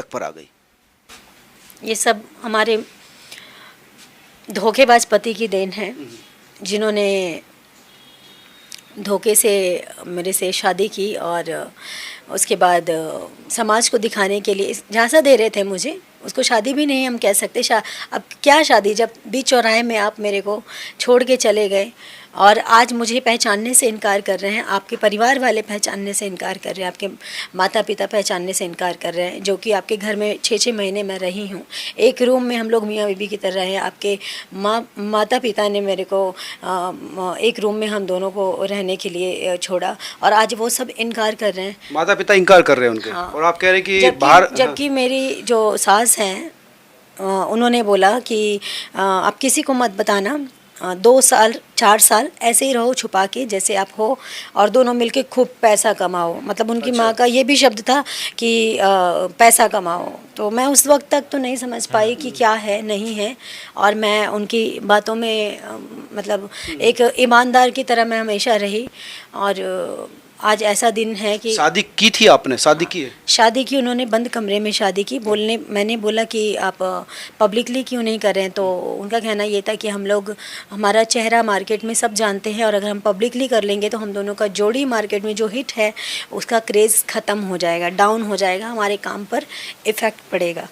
पर आ गई? ये सब हमारे धोखेबाज पति की देन है, जिन्होंने धोखे से मेरे से शादी की और उसके बाद समाज को दिखाने के लिए झांसा दे रहे थे मुझे। उसको शादी भी नहीं हम कह सकते। अब क्या शादी, जब बीच चौराहे में आप मेरे को छोड़ के चले गए और आज मुझे पहचानने से इनकार कर रहे हैं, आपके परिवार वाले पहचानने से इनकार कर रहे हैं, आपके माता पिता पहचानने से इनकार कर रहे हैं, जो कि आपके घर में 6-6 महीने मैं रही हूँ। एक रूम में हम लोग मियाँ बीबी की तरह रहे। आपके माता पिता ने मेरे को एक रूम में हम दोनों को रहने के लिए छोड़ा और आज वो सब इनकार कर रहे हैं। माता पिता इनकार कर रहे हैं उनके? हाँ। और आप कह रहे हैं कि बाहर, जबकि मेरी जो सास हैं उन्होंने बोला कि आप किसी को मत बताना, 2 साल 4 साल ऐसे ही रहो छुपा के जैसे आप हो और दोनों मिलके खूब पैसा कमाओ। मतलब उनकी माँ का ये भी शब्द था कि पैसा कमाओ। तो मैं उस वक्त तक तो नहीं समझ पाई कि क्या है नहीं है, और मैं उनकी बातों में मतलब एक ईमानदार की तरह मैं हमेशा रही। और आज ऐसा दिन है कि शादी की थी आपने? शादी की है? शादी की उन्होंने बंद कमरे में शादी की। मैंने बोला कि आप पब्लिकली क्यों नहीं कर रहे हैं, तो उनका कहना ये था कि हम लोग, हमारा चेहरा मार्केट में सब जानते हैं और अगर हम पब्लिकली कर लेंगे तो हम दोनों का जोड़ी मार्केट में जो हिट है उसका क्रेज़ ख़त्म हो जाएगा, डाउन हो जाएगा, हमारे काम पर इफ़ेक्ट पड़ेगा।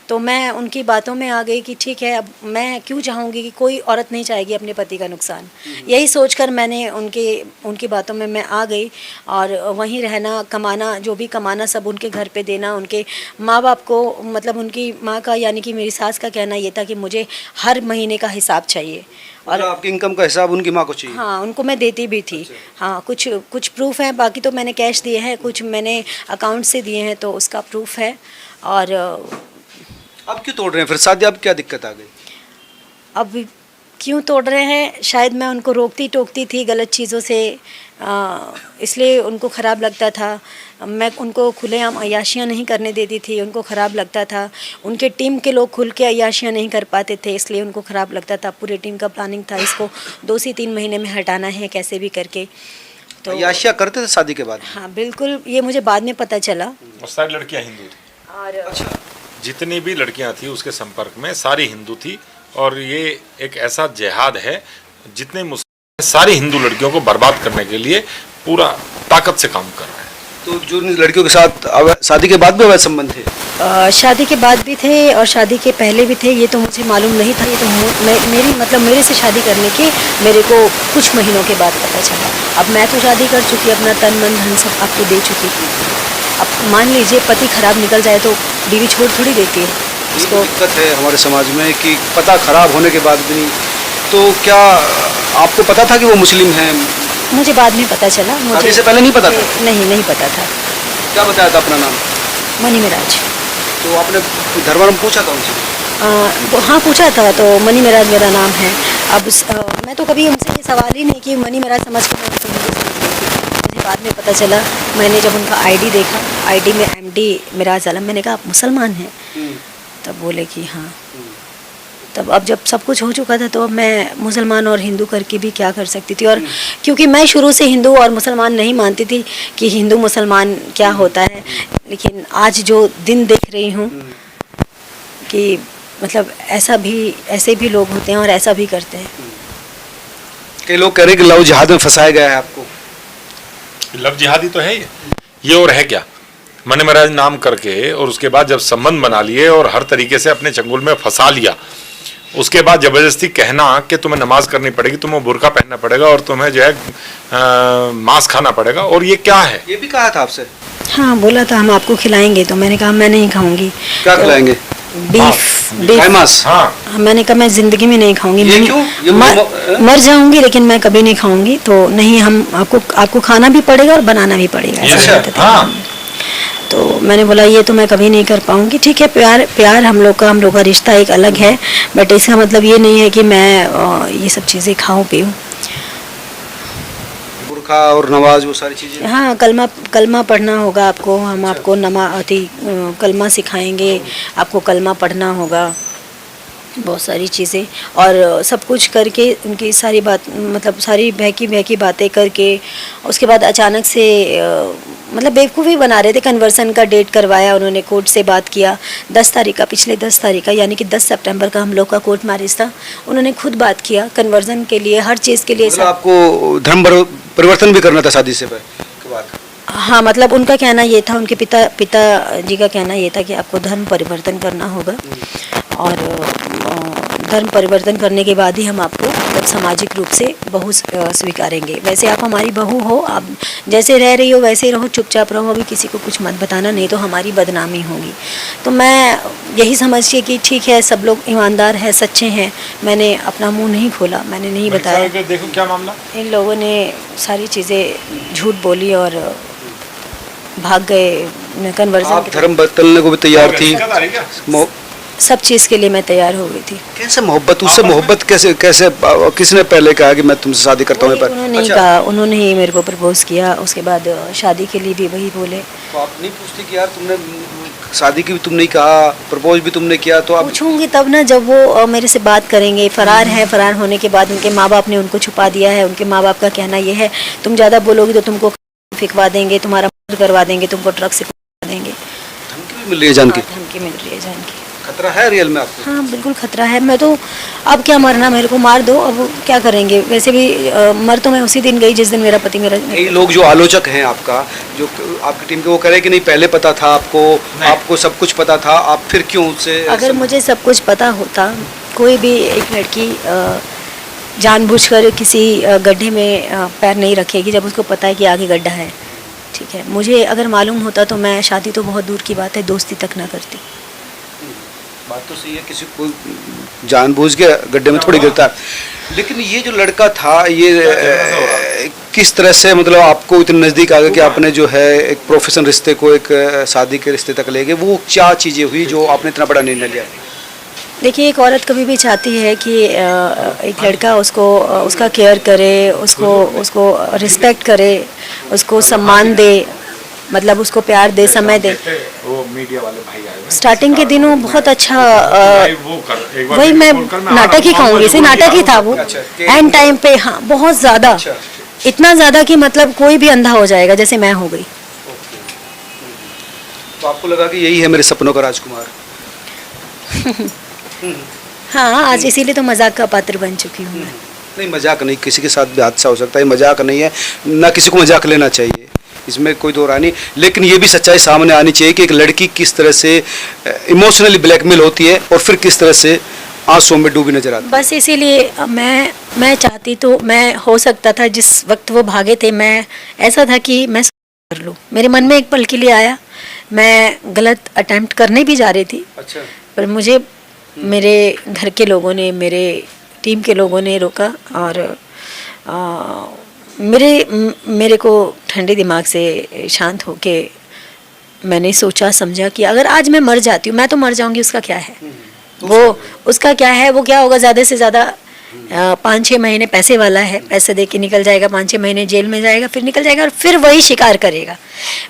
तो मैं उनकी बातों में आ गई कि ठीक है, अब मैं क्यों चाहूँगी कि कोई औरत नहीं चाहेगी अपने पति का नुकसान। यही सोचकर मैंने उनकी बातों में मैं आ गई और वहीं रहना, कमाना, जो भी कमाना सब उनके घर पे देना। उनके माँ बाप को, मतलब उनकी माँ का यानी कि मेरी सास का कहना ये था कि मुझे हर महीने का हिसाब चाहिए और आपकी इनकम का हिसाब उनकी माँ को चाहिए? हाँ, उनको मैं देती भी थी। हाँ, कुछ प्रूफ है, बाकी तो मैंने कैश दिए हैं, कुछ मैंने अकाउंट से दिए हैं, तो उसका प्रूफ है। और अब क्यों तोड़ रहे हैं फिर शादी? अब क्या दिक्कत आ गई? अब क्यों तोड़ रहे हैं, शायद मैं उनको रोकती टोकती थी गलत चीज़ों से, इसलिए उनको ख़राब लगता था। मैं उनको खुलेआम अय्याशियाँ नहीं करने देती थी, उनको ख़राब लगता था। उनके टीम के लोग खुल के अय्याशियाँ नहीं कर पाते थे, इसलिए उनको ख़राब लगता था। पूरे टीम का प्लानिंग था, इसको 2 से 3 महीने में हटाना है कैसे भी करके। तो अय्याशियाँ करते थे शादी के बाद? हाँ बिल्कुल, ये मुझे बाद में पता चला। और सारी लड़कियाँ हिंदू थी? और अच्छा, जितनी भी लड़कियां थी उसके संपर्क में सारी हिंदू थी। और ये एक ऐसा जिहाद है, जितने मुस्लिम सारी हिंदू लड़कियों को बर्बाद करने के लिए पूरा ताकत से काम कर रहे हैं। तो जो लड़कियों के साथ शादी के बाद भी अवैध संबंध थे? शादी के बाद भी थे और शादी के पहले भी थे, ये तो मुझे मालूम नहीं था। ये तो मेरे से शादी करने के मेरे को कुछ महीनों के बाद पता चला। अब मैं तो शादी कर चुकी, अपना तन मन धन सब आपको दे चुकी थी। अब मान लीजिए पति खराब निकल जाए तो बीवी छोड़ थोड़ी देती है उसको। दिक्कत है हमारे समाज में कि पता खराब होने के बाद भी नहीं। तो क्या आपको पता था कि वो मुस्लिम हैं? मुझे बाद में पता चला। शादी से पहले नहीं पता था? नहीं पता था। क्या बताया था अपना नाम? मनी मिराज। तो आपने धर्म पूछा था उनसे? तो हाँ पूछा था, तो मनी मिराज मेरा नाम है। अब मैं तो कभी उनसे ये सवाल ही नहीं कि मनी मिराज समझ के मैं उनको हिंदू समझ रही थी। मुझे बाद में पता चला, मैंने जब उनका आईडी देखा, आईडी में MD मिराज आलम, मैंने कहा आप मुसलमान हैं? तब बोले कि हाँ। तब अब जब सब कुछ हो चुका था तो अब मैं मुसलमान और हिंदू करके भी क्या कर सकती थी। और क्योंकि मैं शुरू से हिंदू और मुसलमान नहीं मानती थी कि हिंदू मुसलमान क्या होता है, लेकिन आज जो दिन देख रही हूँ कि मतलब ऐसे भी लोग होते हैं और ऐसा भी करते हैं। कई लोग कह रहे हैं कि लव जिहाद में फंसाया गया है आपको। लव जिहादी तो है ये और है क्या? मनी मिराज नाम करके और उसके बाद जब संबंध बना लिए और हर तरीके से अपने चंगुल में फंसा लिया, उसके बाद जबरदस्ती कहना कि तुम्हें नमाज करनी पड़ेगी, तुम्हें बुर्का पहनना पड़ेगा और तुम्हें जो है मांस खाना पड़ेगा, और ये क्या है? ये भी कहा था आपसे? हाँ बोला था हम आपको खिलाएंगे, तो मैंने कहा मैं नहीं खाऊंगी। क्या खिलाएंगे? बीफ मांस? हाँ। मैंने कहा मैं जिंदगी में नहीं खाऊंगी। ये क्यों? मर जाऊंगी लेकिन मैं कभी नहीं खाऊंगी। तो नहीं, हम आपको खाना भी पड़ेगा और बनाना भी पड़ेगा, ऐसा कहते थे। तो मैंने बोला ये तो मैं कभी नहीं कर पाऊंगी। ठीक है, प्यार हम लोग का रिश्ता एक अलग है, बट इसका मतलब ये नहीं है कि मैं ये सब चीज़ें खाऊं पीऊं। बुर्का और नमाज, वो सारी चीज़ें? हाँ, कलमा पढ़ना होगा आपको, हम आपको कलमा सिखाएंगे, आपको कलमा पढ़ना होगा। बहुत सारी चीज़ें, और सब कुछ करके उनकी सारी बात, मतलब सारी बहकी बातें करके उसके बाद अचानक से मतलब बेवकूफ़ी बना रहे थे। कन्वर्सन का डेट करवाया उन्होंने, कोर्ट से बात किया 10 तारीख का, पिछले 10 तारीख का, यानी कि 10 सितंबर का हम लोग का कोर्ट मैरिज था। उन्होंने खुद बात किया कन्वर्सन के लिए, हर चीज़ के लिए। मतलब आपको धर्म परिवर्तन भी करना था शादी से के बाद? हाँ, मतलब उनका कहना ये था, उनके पिताजी का कहना ये था कि आपको धर्म परिवर्तन करना होगा, और धर्म परिवर्तन करने के बाद ही हम आपको मतलब सामाजिक रूप से बहू स्वीकारेंगे। वैसे आप हमारी बहू हो, आप जैसे रह रही हो वैसे ही रहो, चुपचाप रहो, अभी किसी को कुछ मत बताना, नहीं तो हमारी बदनामी होगी। तो मैं यही समझिए कि ठीक है, सब लोग ईमानदार हैं, सच्चे हैं, मैंने अपना मुंह नहीं खोला, मैंने नहीं बताया। देखो क्या मामला, इन लोगों ने सारी चीज़ें झूठ बोली और भाग गए कन्वर्जन। आप धर्म बदलने को भी तैयार थी? सब चीज़ के लिए मैं तैयार हो गई थी। कैसे मोहब्बत, उससे मोहब्बत कैसे किसने पहले कहा कि मैं तुमसे शादी करता हूँ? उन्होंने ही कहा, उन्होंने ही मेरे को प्रपोज किया। उसके बाद शादी के लिए भी वही बोले। तो आप नहीं पूछती कि यार तुमने शादी की भी तुम नहीं कहा, प्रपोज भी तुमने किया? तो आप पूछूंगी तब ना, जब वो मेरे से बात करेंगे। फरार है, फरार होने के बाद उनके माँ बाप ने उनको छुपा दिया है। उनके माँ बाप का कहना ये है, तुम ज़्यादा बोलोगी तो तुमको फिकवा देंगे, तुम्हारा मर्डर करवा देंगे, तुमको ट्रक से करवा देंगे। धमकी भी मिल रही है जान की? धमकी मिल रही है जान की। खतरा है रियल में आपको? हाँ, बिल्कुल खतरा है। मैं तो अब क्या मरना, मेरे को मार दो, अब क्या करेंगे। वैसे भी मर तो मैं उसी दिन गई जिस दिन मेरा पति मेरा। कई लोग जो आलोचक हैं आपका, जो आपकी टीम के, वो कह रहे हैं कि नहीं पहले पता था आपको सब कुछ पता था, आप फिर क्यों उससे? अगर मुझे सब कुछ पता होता, कोई भी एक लड़की जानबूझकर किसी गड्ढे में पैर नहीं रखेगी जब उसको पता है कि आगे गड्ढा है। ठीक है, मुझे अगर मालूम होता तो मैं शादी तो बहुत दूर की बात है, दोस्ती तक ना करती। बात तो सही है, किसी को जानबूझ के गड्ढे में थोड़ी गिरता है। लेकिन ये जो लड़का था, ये किस तरह से मतलब आपको इतने नज़दीक आ गया कि आपने जो है एक प्रोफेशनल रिश्ते को एक शादी के रिश्ते तक ले गए? वो क्या चीज़ें हुई जो आपने इतना बड़ा निर्णय लिया? देखिए, एक औरत कभी भी चाहती है कि एक लड़का उसको उसका केयर करे, उसको रिस्पेक्ट करे, उसको सम्मान दे, मतलब उसको प्यार दे, समय दे। वो मीडिया वाले भाई आए स्टार्टिंग के दिनों बहुत अच्छा, वही मैं नाटक ही कहूँगी, इसे नाटक ही था वो। एंड टाइम पे हाँ, बहुत ज़्यादा, इतना ज़्यादा कि मतलब कोई भी अंधा हो जाएगा जैसे मैं हो गई। तो आपको लगा कि यही है मेरे सपनों का राजकुमार? हाँ, आज इसीलिए तो मजाक का पात्र बन चुकी हूँ मैं। नहीं, मजाक नहीं, किसी के साथ भी हादसा हो सकता है, मजाक नहीं है, ना किसी को मजाक लेना चाहिए, इसमें कोई दो राय नहीं। लेकिन ये भी सच्चाई सामने आनी चाहिए कि एक लड़की किस तरह से इमोशनली ब्लैकमेल होती है और फिर किस तरह से आंसुओं में डूबी नजर आती है। बस इसीलिए मैं चाहती तो मैं हो सकता था, जिस वक्त वो भागे थे, मैं ऐसा था कि मैं कर लूँ। मेरे मन में एक पल के लिए आया, मैं गलत अटेम्प्ट करने भी जा रही थी। अच्छा। पर मुझे मेरे घर के लोगों ने, मेरे टीम के लोगों ने रोका और मेरे को ठंडे दिमाग से शांत होके मैंने सोचा समझा कि अगर आज मैं मर जाती हूँ, मैं तो मर जाऊंगी, उसका क्या है, वो उसका क्या है, वो क्या होगा, ज़्यादा से ज़्यादा 5-6 महीने पैसे वाला है, पैसे दे के निकल जाएगा, 5-6 महीने जेल में जाएगा, फिर निकल जाएगा और फिर वही शिकार करेगा।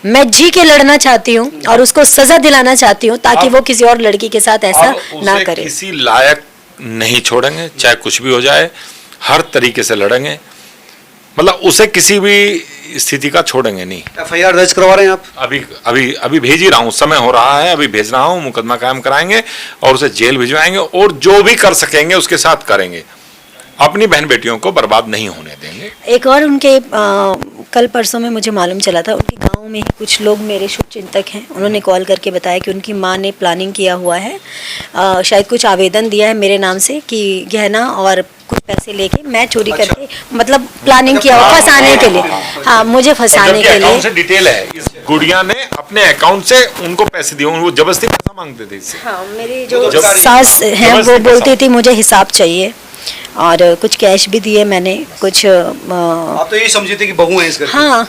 मैं जी के लड़ना चाहती हूँ और उसको सजा दिलाना चाहती हूँ ताकि वो किसी और लड़की के साथ ऐसा ना करे। किसी लायक नहीं छोड़ेंगे, चाहे कुछ भी हो जाए, हर तरीके से लड़ेंगे, मतलब उसे किसी भी स्थिति का छोड़ेंगे नहीं। FIR दर्ज करवा रहे हैं आप? अभी भेज ही रहा हूँ, समय हो रहा है, अभी भेज रहा हूँ, मुकदमा कायम कराएंगे और उसे जेल भिजवाएंगे और जो भी कर सकेंगे उसके साथ करेंगे। अपनी बहन बेटियों को बर्बाद नहीं होने देंगे। एक और उनके कल परसों में मुझे मालूम चला था, उनके गांव में कुछ लोग मेरे शुभचिंतक हैं, उन्होंने कॉल करके बताया कि उनकी माँ ने प्लानिंग किया हुआ है, शायद कुछ आवेदन दिया है मेरे नाम से कि गहना और कुछ पैसे लेके मैं चोरी करके, मतलब प्लानिंग किया हुआ फंसाने के लिए। हाँ, मुझे फंसाने के लिए। से डिटेल है, इस गुड़िया ने अपने अकाउंट से उनको पैसे दिए, वो जबरदस्ती पैसा मांगते थे इससे। हाँ, मेरी जो सास है वो बोलती थी मुझे हिसाब चाहिए और कुछ कैश भी दिए मैंने, कुछ आप तो यही समझी थी कि बहू है इस घर की? हाँ,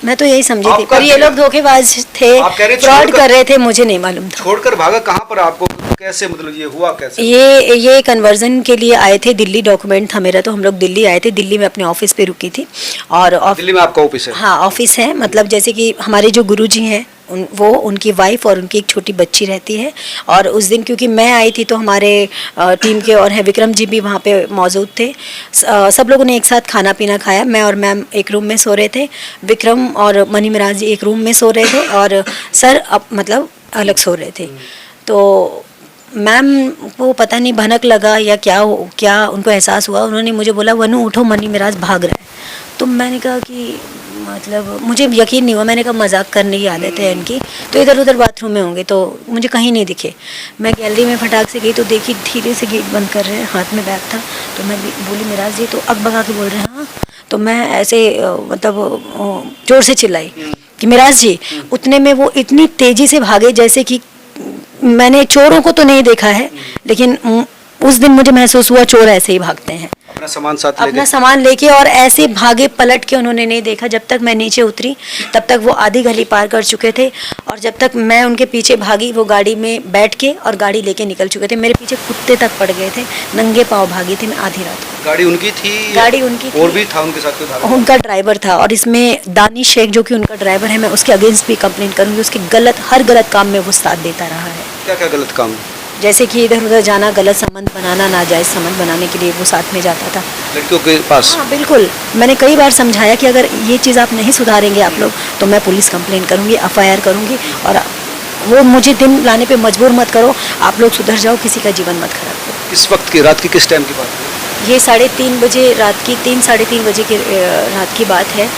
मैं तो यही समझी थी, पर ये लोग धोखेबाज थे, फ्रॉड कर रहे थे, मुझे नहीं मालूम था। छोड़कर भागा कहाँ पर? आपको कैसे, मतलब ये हुआ कैसे? ये कन्वर्जन के लिए आए थे, दिल्ली डॉक्यूमेंट था मेरा, तो हम लोग दिल्ली आए थे। दिल्ली में अपने ऑफिस पे रुकी थी और दिल्ली में आपका ऑफिस है? हाँ, ऑफिस है, मतलब जैसे कि हमारे जो गुरुजी हैं वो उनकी वाइफ और उनकी एक छोटी बच्ची रहती है। और उस दिन क्योंकि मैं आई थी तो हमारे टीम के और हैं विक्रम जी भी वहाँ पे मौजूद थे। सब लोगों ने एक साथ खाना पीना खाया। मैं और मैम एक रूम में सो रहे थे, विक्रम और मनी मिराज जी एक रूम में सो रहे थे और सर अब मतलब अलग सो रहे थे। तो मैम को पता नहीं भनक लगा या क्या उनको एहसास हुआ, उन्होंने मुझे बोला वनु उठो मनी मिराज भाग रहा है। तो मैंने कहा कि मतलब मुझे यकीन नहीं हुआ। मैंने कहा मजाक करने की आदत है इनकी, तो इधर उधर बाथरूम में होंगे, तो मुझे कहीं नहीं दिखे। मैं गैलरी में फटाक से गई तो देखी धीरे से गेट बंद कर रहे हैं, हाथ में बैग था। तो मैं बोली मिराज जी, तो अकबका के बोल रहे हैं हाँ। तो मैं ऐसे मतलब जोर से चिल्लाई कि मिराज जी। उतने में वो इतनी तेज़ी से भागे जैसे कि मैंने चोरों को तो नहीं देखा है, लेकिन उस दिन मुझे महसूस हुआ चोर ऐसे ही भागते हैं। अपना सामान लेके और ऐसे भागे, पलट के उन्होंने नहीं देखा। जब तक मैं नीचे उतरी तब तक वो आधी गली पार कर चुके थे और जब तक मैं उनके पीछे भागी वो गाड़ी में बैठ के और गाड़ी लेके निकल चुके थे। मेरे पीछे कुत्ते तक पड़ गए थे, नंगे पाँव भागी थी मैं आधी रात को। गाड़ी उनकी थी? गाड़ी उनकी थी। और भी था उनके साथ कोई? उनका ड्राइवर था। और इसमें दानिश शेख जो कि उनका ड्राइवर है, मैं उसके अगेंस्ट भी कंप्लेंट करूँगी। उसके हर गलत काम में वो साथ देता रहा है। क्या क्या गलत काम? जैसे कि इधर उधर जाना, गलत संबंध बनाना, नाजायज़ संबंध बनाने के लिए वो साथ में जाता था लड़कियों के पास। हाँ बिल्कुल। मैंने कई बार समझाया कि अगर ये चीज़ आप नहीं सुधारेंगे आप लोग तो मैं पुलिस कंप्लेंट करूँगी, FIR करूँगी। और वो मुझे दिन लाने पे मजबूर मत करो, आप लोग सुधर जाओ, किसी का जीवन मत खराब करो। किस वक्त की, रात की किस टाइम की बात है? ये 3:30 बजे रात की, 3-3:30 बजे की रात की बात है।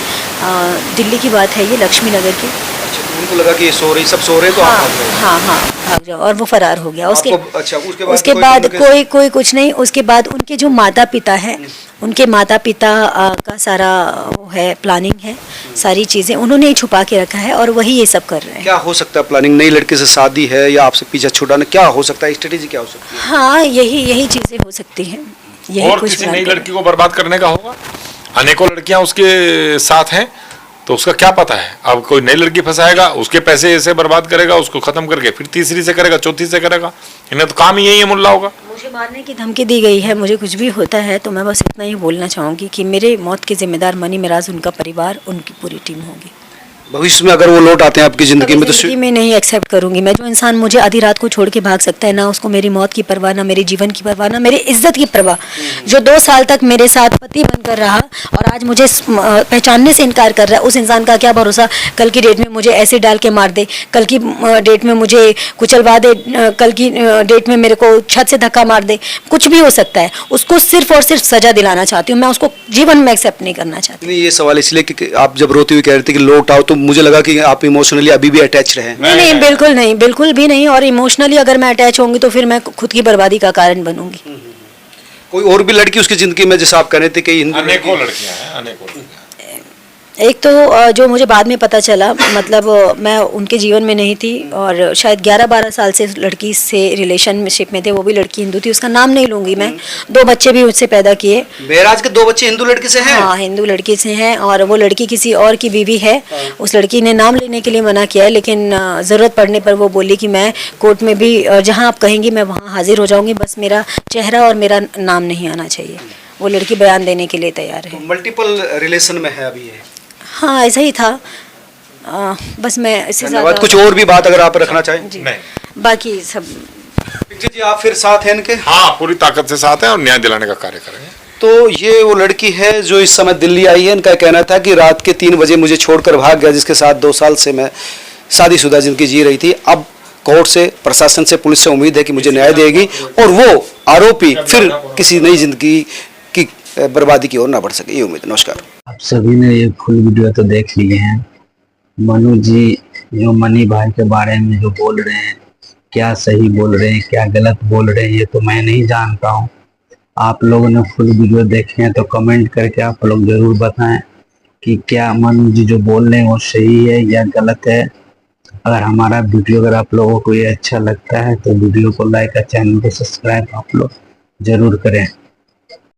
दिल्ली की बात है ये, लक्ष्मी नगर की। अच्छा, तो उनको लगा कि ये सो रही, सब सो रहे हैं तो आप भाग गए। हाँ भाग जाओ और वो फरार हो गया। अच्छा, उसके बाद कोई कुछ नहीं। उसके बाद उनके जो माता पिता है, उनके माता पिता का सारा वो है, प्लानिंग है, सारी चीज़ें उन्होंने ही छुपा के रखा है और वही ये सब कर रहे हैं। क्या हो सकता है प्लानिंग? नई लड़के से शादी है या आपसे पीछा छुड़ाना, क्या हो सकता है? स्ट्रेटेजी क्या हो सकती है? हाँ यही चीज़ें हो सकती हैं। और किसी नई लड़की को बर्बाद करने का होगा? अनेकों लड़कियां उसके साथ हैं, तो उसका क्या पता है? अब कोई नई लड़की फंसाएगा, उसके पैसे ऐसे बर्बाद करेगा, उसको खत्म करके फिर तीसरी से करेगा, चौथी से करेगा। इन्हें तो काम ही यही है मुल्ला होगा। मुझे मारने की धमकी दी गई है, मुझे कुछ भी होता है तो मैं बस इतना ही बोलना चाहूँगी कि मेरे मौत के जिम्मेदार मनी मिराज, उनका परिवार, उनकी पूरी टीम होगी। भविष्य में अगर वो लौट आते हैं आपकी जिंदगी में तो जिंदगी में नहीं एक्सेप्ट करूंगी मैं। जो इंसान मुझे आधी रात को छोड़ के भाग सकता है, ना उसको मेरी मौत की परवाह, ना मेरे जीवन की परवाह, ना मेरी इज्जत की परवाह। जो 2 साल तक मेरे साथ पति बनकर रहा और आज मुझे पहचानने से इनकार कर रहा है, उस इंसान का क्या भरोसा कल की डेट में मुझे ऐसे डाल के मार दे, कल की डेट में मुझे कुचलवा दे, कल की डेट में मेरे को छत से धक्का मार दे। कुछ भी हो सकता है। उसको सिर्फ और सिर्फ सजा दिलाना चाहती हूँ मैं, उसको जीवन में एक्सेप्ट नहीं करना चाहती। ये सवाल इसलिए कि आप जब रोती हुई कह रही थी कि लौट आओ, तो मुझे लगा कि आप इमोशनली अभी भी अटैच रहे। नहीं, बिल्कुल नहीं, बिल्कुल भी नहीं। और इमोशनली अगर मैं अटैच होंगी तो फिर मैं खुद की बर्बादी का कारण बनूंगी। कोई और भी लड़की उसकी जिंदगी में, जैसे आप कह रहे थे कि अनेकों लड़कियां हैं, अनेकों लड़कियां। एक तो जो मुझे बाद में पता चला, मतलब मैं उनके जीवन में नहीं थी और शायद 11-12 साल से लड़की से रिलेशनशिप में थे। वो भी लड़की हिंदू थी, उसका नाम नहीं लूँगी मैं। 2 बच्चे भी उससे पैदा किए। महराज के 2 बच्चे हिंदू लड़की से हैं? हाँ, हिंदू लड़की से हैं और वो लड़की किसी और की बीवी है। उस लड़की ने नाम लेने के लिए मना किया है, लेकिन ज़रूरत पड़ने पर वो बोली कि मैं कोर्ट में भी जहाँ आप कहेंगी मैं वहाँ हाजिर हो जाऊँगी, बस मेरा चेहरा और मेरा नाम नहीं आना चाहिए। वो लड़की बयान देने के लिए तैयार है। मल्टीपल रिलेशन में है अभी ये? हाँ ऐसा ही था। बस मैं इससे ज़्यादा कुछ और भी बात अगर आप रखना चाहें? नहीं, बाकी सब जी आप फिर साथ हैं इनके? हाँ, पूरी ताकत से साथ हैं और न्याय दिलाने का कार्य करेंगे। तो ये वो लड़की है जो इस समय दिल्ली आई है। इनका कहना था कि रात के 3 बजे मुझे छोड़कर भाग गया, जिसके साथ 2 साल से मैं शादीशुदा जिंदगी जी रही थी। अब कोर्ट से, प्रशासन से, पुलिस से उम्मीद है कि मुझे न्याय देगी और वो आरोपी फिर किसी नई जिंदगी की बर्बादी की ओर ना बढ़ सके, ये उम्मीद। नमस्कार। आप सभी ने ये फुल वीडियो तो देख लिए हैं। मनु जी जो मनी भाई के बारे में जो बोल रहे हैं, क्या सही बोल रहे हैं, क्या गलत बोल रहे हैं, ये तो मैं नहीं जानता हूँ। आप लोगों ने फुल वीडियो देखे हैं तो कमेंट करके आप लोग जरूर बताएं कि क्या मनु जी जो बोल रहे हैं वो सही है या गलत है। अगर हमारा वीडियो अगर आप लोगों को ये अच्छा लगता है तो वीडियो को लाइक और चैनल को सब्सक्राइब आप लोग जरूर करें।